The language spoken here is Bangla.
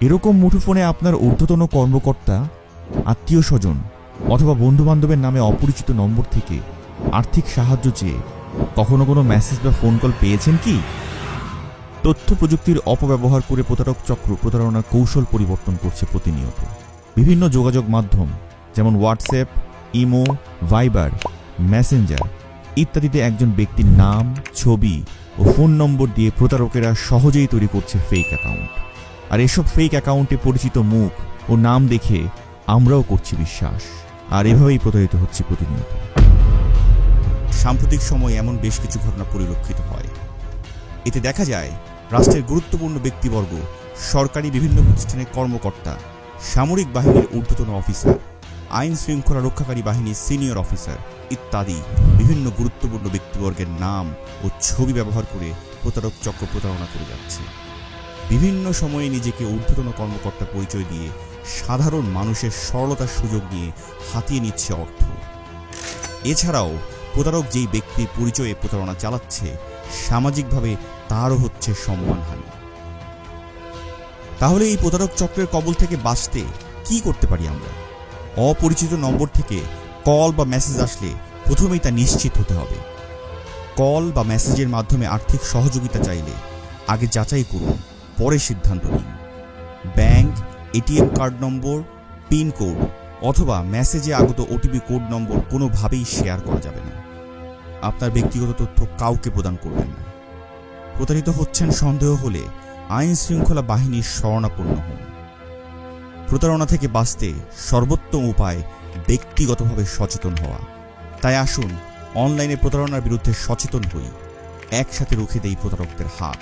এরকম মুঠোফোনে আপনার ঊর্ধ্বতন কর্মকর্তা, আত্মীয় স্বজন অথবা বন্ধুবান্ধবের নামে অপরিচিত নম্বর থেকে আর্থিক সাহায্য চেয়ে কখনো কোনো মেসেজ বা ফোন কল পেয়েছেন কি? তথ্য প্রযুক্তির অপব্যবহার করে প্রতারক চক্র প্রতারণার কৌশল পরিবর্তন করছে প্রতিনিয়ত। বিভিন্ন যোগাযোগ মাধ্যম যেমন হোয়াটসঅ্যাপ, ইমো, ভাইবার, মেসেঞ্জার ইত্যাদিতে একজন ব্যক্তির নাম, ছবি ও ফোন নম্বর দিয়ে প্রতারকেরা সহজেই তৈরি করছে ফেক অ্যাকাউন্ট। আর এসব ফেক অ্যাকাউন্টে পরিচিত মুখ ও নাম দেখে আমরাও করছি বিশ্বাস, আর এভাবেই প্রতারিত হচ্ছে প্রতিনিয়ত। সাম্প্রতিক সময়ে এমন বেশ কিছু ঘটনা পরিলক্ষিত হয়। এতে দেখা যায় রাষ্ট্রের গুরুত্বপূর্ণ ব্যক্তিবর্গ, সরকারি বিভিন্ন প্রতিষ্ঠানের কর্মকর্তা, সামরিক বাহিনীর ঊর্ধ্বতন অফিসার, আইন শৃঙ্খলা রক্ষাকারী বাহিনীর সিনিয়র অফিসার ইত্যাদি বিভিন্ন গুরুত্বপূর্ণ ব্যক্তিবর্গের নাম ও ছবি ব্যবহার করে প্রতারক চক্র প্রতারণা করে যাচ্ছে। বিভিন্ন সময়ে নিজেকে ঊর্ধ্বতন কর্মকর্তা পরিচয় দিয়ে সাধারণ মানুষের সরলতার সুযোগ নিয়ে হাতিয়ে নিচ্ছে অর্থ। এছাড়াও প্রতারক যেই ব্যক্তির পরিচয়ে প্রতারণা চালাচ্ছে, সামাজিকভাবে তারও হচ্ছে সম্মানহানি। তাহলে এই প্রতারক চক্রের কবল থেকে বাঁচতে কি করতে পারি আমরা? অপরিচিত নম্বর থেকে কল বা মেসেজ আসলে প্রথমেই তা নিশ্চিত হতে হবে। কল বা মেসেজের মাধ্যমে আর্থিক সহযোগিতা চাইলে আগে যাচাই করুন, পরে সিদ্ধান্ত নিন। ব্যাংক, এটিএম কার্ড নম্বর, পিন কোড অথবা মেসেজে আগত ওটিপি কোড নম্বর কোনোভাবেই শেয়ার করা যাবে না। আপনার ব্যক্তিগত তথ্য কাউকে প্রদান করবেন না। প্রতারিত হচ্ছেন সন্দেহ হলে আইন শৃঙ্খলা বাহিনীর শরণাপন্ন হন। প্রতারণা থেকে বাঁচতে সর্বোত্তম উপায় ব্যক্তিগতভাবে সচেতন হওয়া। তাই আসুন অনলাইনে প্রতারণার বিরুদ্ধে সচেতন হই, একসাথে রুখে দেই প্রতারকদের হাত।